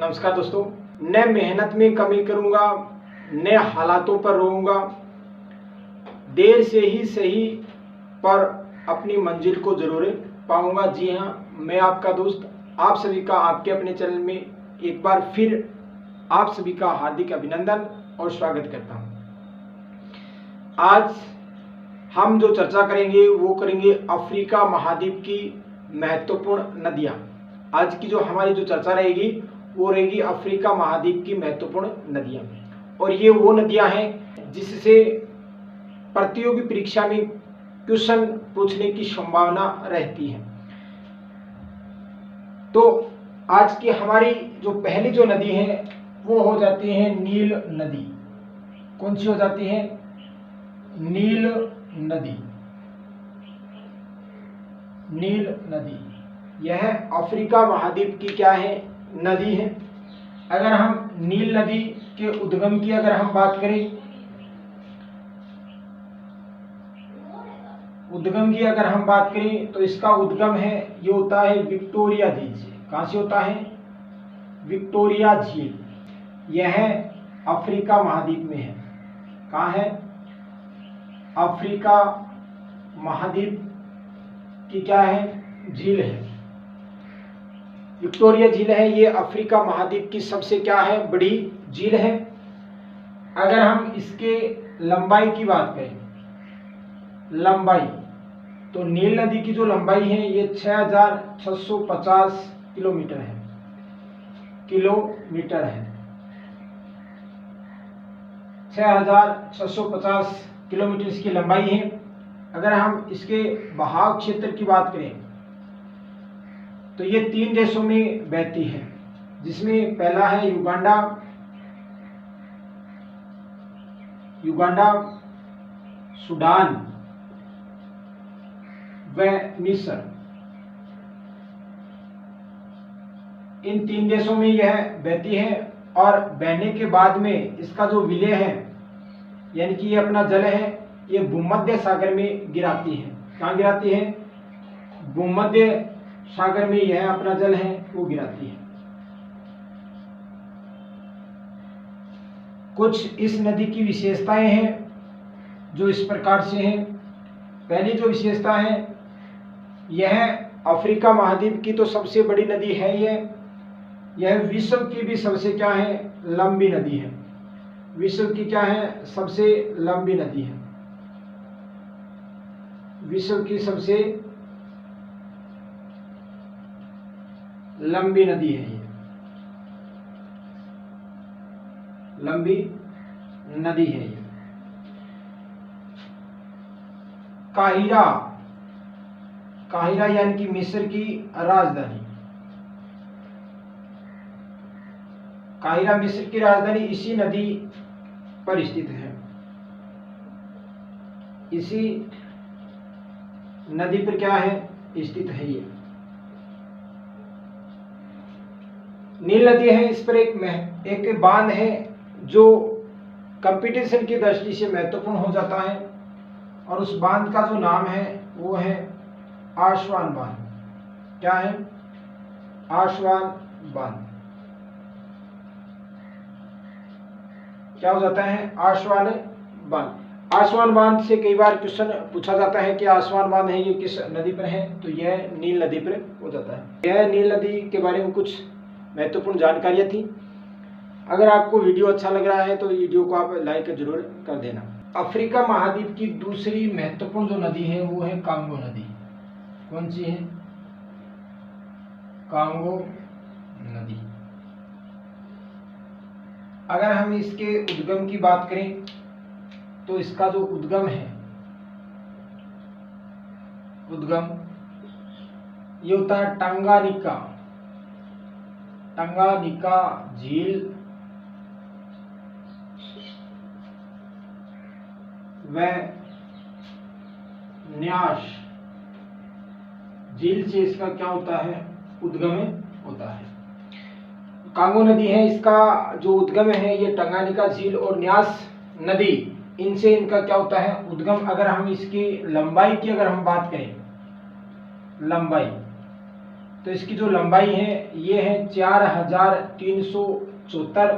नमस्कार दोस्तों। न मेहनत में कमी करूंगा, न हालातों पर रोऊंगा, देर से ही सही पर अपनी मंजिल को जरूर पाऊंगा। जी हाँ, मैं आपका दोस्त आप सभी का आपके अपने चैनल में एक बार फिर आप सभी का हार्दिक अभिनंदन और स्वागत करता हूं। आज हम जो चर्चा करेंगे वो करेंगे अफ्रीका महाद्वीप की महत्वपूर्ण नदियां। आज की जो हमारी जो चर्चा रहेगी वो रहेगी अफ्रीका महाद्वीप की महत्वपूर्ण नदियां। और ये वो नदियां हैं जिससे प्रतियोगी परीक्षा में क्वेश्चन पूछने की संभावना रहती है। तो आज की हमारी जो पहली जो नदी है वो हो जाती है नील नदी। कौन सी हो जाती है? नील नदी। नील नदी यह अफ्रीका महाद्वीप की क्या है? नदी है। अगर हम नील नदी के उद्गम की अगर हम बात करें, उद्गम की अगर हम बात करें तो इसका उद्गम है ये होता है विक्टोरिया झील से। कहां से होता है? विक्टोरिया झील। यह अफ्रीका महाद्वीप में है। कहां है? अफ्रीका महाद्वीप की क्या है? झील है। विक्टोरिया झील है, ये अफ्रीका महाद्वीप की सबसे क्या है? बड़ी झील है। अगर हम इसके लंबाई की बात करें, लंबाई, तो नील नदी की जो लंबाई है ये 6650 किलोमीटर है। किलोमीटर है 6650 किलोमीटर इसकी लंबाई है। अगर हम इसके बहाव क्षेत्र की बात करें तो ये 3 देशों में बहती है, जिसमें पहला है युगांडा, सूडान व मिस्र। इन 3 देशों में यह बहती है और बहने के बाद में इसका जो विलय है, यानी कि ये अपना जल है, ये भूमध्य सागर में गिराती है। कहाँ गिराती है? भूमध्य सागर में यह अपना जल है वो गिराती है। कुछ इस नदी की विशेषताएं हैं जो इस प्रकार से हैं। पहली जो विशेषता है, यह अफ्रीका महाद्वीप की तो सबसे बड़ी नदी है। यह विश्व की भी सबसे क्या है? लंबी नदी है। विश्व की क्या है? सबसे लंबी नदी है। विश्व की सबसे लंबी नदी है। ये लंबी नदी है। ये काहिरा यानी कि मिस्र की राजधानी। काहिरा मिस्र की राजधानी इसी नदी पर स्थित है। इसी नदी पर क्या है? स्थित है। ये नील नदी है, इस पर एक बांध है जो कंपटीशन की दृष्टि से महत्वपूर्ण हो जाता है, और उस बांध का जो नाम है वो है आसवान बांध। क्या है? आसवान बांध। क्या हो जाता है? आसवान बांध। आसवान बांध से कई बार क्वेश्चन पूछा जाता है कि आसवान बांध है ये किस नदी पर है, तो यह नील नदी पर हो जाता है। यह नील नदी के बारे में कुछ महत्वपूर्ण जानकारियां थी। अगर आपको वीडियो अच्छा लग रहा है तो वीडियो को आप लाइक जरूर कर देना। अफ्रीका महाद्वीप की दूसरी महत्वपूर्ण जो नदी है वो है कांगो नदी। कौन सी है? कांगो नदी। अगर हम इसके उद्गम की बात करें तो इसका जो उद्गम है, उद्गम ये होता है टंगानिका झील व न्यास झील से इसका क्या होता है? उद्गम होता है। कांगो नदी है, इसका जो उद्गम है ये टंगानिका झील और न्यास नदी, इनसे इनका क्या होता है? उद्गम। अगर हम इसकी लंबाई की अगर हम बात करें, लंबाई, तो इसकी जो लंबाई है ये है 4374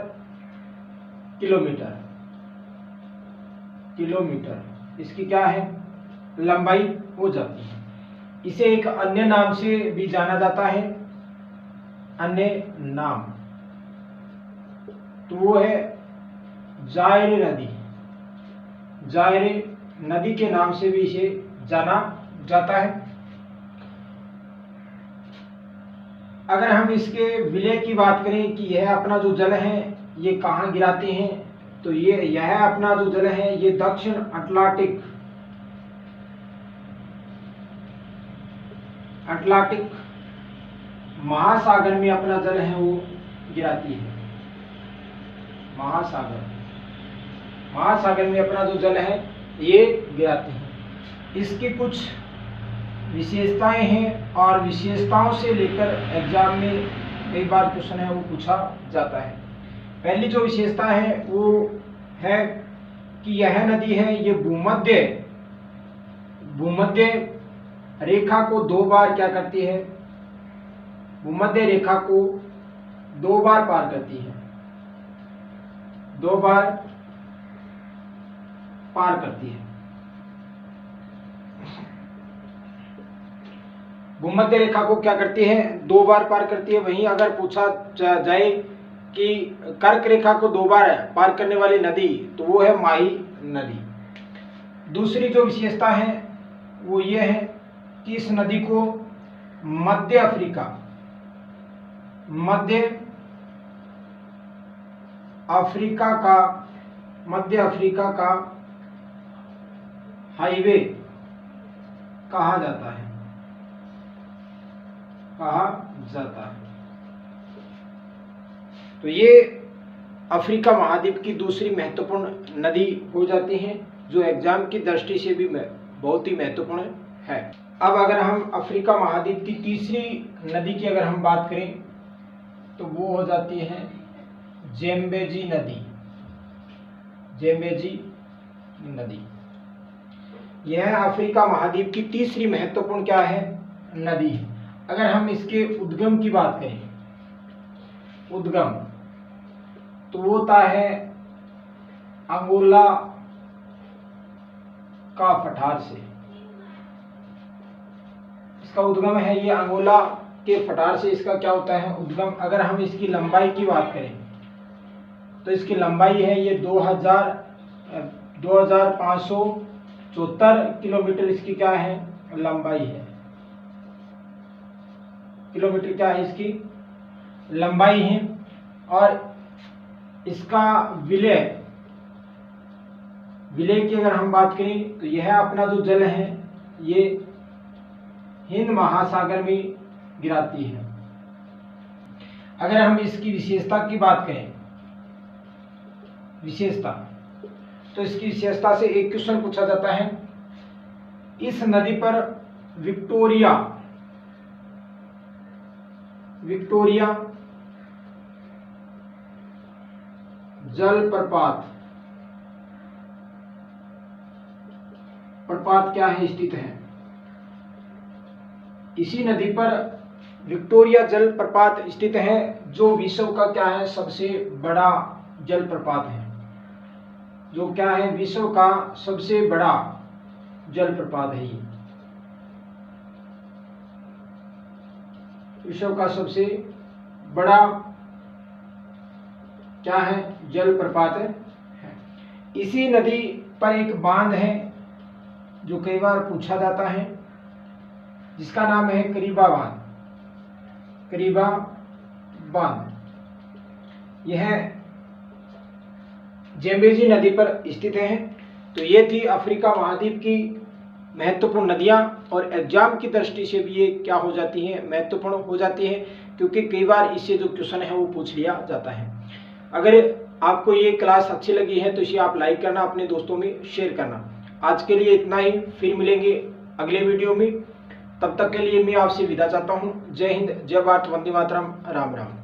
किलोमीटर इसकी क्या है लंबाई हो जाती है। इसे एक अन्य नाम से भी जाना जाता है, अन्य नाम तो वो है जायरे नदी के नाम से भी इसे जाना जाता है। अगर हम इसके विलय की बात करें कि यह अपना जो जल है ये कहाँ गिराते हैं, तो यह अपना जो जल है ये दक्षिण अटलांटिक महासागर में अपना जल है वो गिराती है। महासागर में अपना जो जल है ये गिराते हैं। इसकी कुछ विशेषताएं हैं और विशेषताओं से लेकर एग्जाम में कई बार क्वेश्चन है वो पूछा जाता है। पहली जो विशेषता है वो है कि यह नदी है ये भूमध्य रेखा को 2 बार क्या करती है, भूमध्य रेखा को 2 बार पार करती है, 2 बार पार करती है। भूमध्य रेखा को क्या करती है 2 बार पार करती है। वहीं अगर पूछा जाए कि कर्क रेखा को 2 बार पार करने वाली नदी तो वो है माही नदी। दूसरी जो विशेषता है वो ये है कि इस नदी को मध्य अफ्रीका का हाईवे कहा जाता है। तो ये अफ्रीका महाद्वीप की दूसरी महत्वपूर्ण नदी हो जाती है, जो एग्जाम की दृष्टि से भी बहुत ही महत्वपूर्ण है। अब अगर हम अफ्रीका महाद्वीप की तीसरी नदी की अगर हम बात करें तो वो हो जाती है ज़ेम्बेजी नदी। यह अफ्रीका महाद्वीप की तीसरी महत्वपूर्ण क्या है नदी है। अगर हम इसके उद्गम की बात करें, उद्गम तो वो होता है अंगोला का पठार से। इसका उद्गम है ये अंगोला के पठार से, इसका क्या होता है उद्गम। अगर हम इसकी लंबाई की बात करें तो इसकी लंबाई है ये 2574 किलोमीटर इसकी क्या है लंबाई है। किलोमीटर क्या है इसकी लंबाई है। और इसका विलय की अगर हम बात करें तो यह अपना जो जल है ये हिंद महासागर में गिराती है। अगर हम इसकी विशेषता की बात करें, तो इसकी विशेषता से एक क्वेश्चन पूछा जाता है, इस नदी पर विक्टोरिया जलप्रपात क्या है स्थित है। इसी नदी पर विक्टोरिया जलप्रपात स्थित है, जो विश्व का क्या है सबसे बड़ा जलप्रपात है। जो क्या है विश्व का सबसे बड़ा जलप्रपात है। ये विश्व का सबसे बड़ा क्या है जलप्रपात है। इसी नदी पर एक बांध है जो कई बार पूछा जाता है, जिसका नाम है करीबा बांध। यह ज़ेम्बेजी नदी पर स्थित है। तो ये थी अफ्रीका महाद्वीप की महत्वपूर्ण नदियां, और एग्जाम की दृष्टि से भी ये क्या हो जाती हैं महत्वपूर्ण हो जाती हैं, क्योंकि कई बार इससे जो क्वेश्चन है वो पूछ लिया जाता है। अगर आपको ये क्लास अच्छी लगी है तो इसे आप लाइक करना, अपने दोस्तों में शेयर करना। आज के लिए इतना ही, फिर मिलेंगे अगले वीडियो में। तब तक के लिए मैं आपसे विदा चाहता हूँ। जय हिंद, जय भारत, वंदे मातरम, राम राम।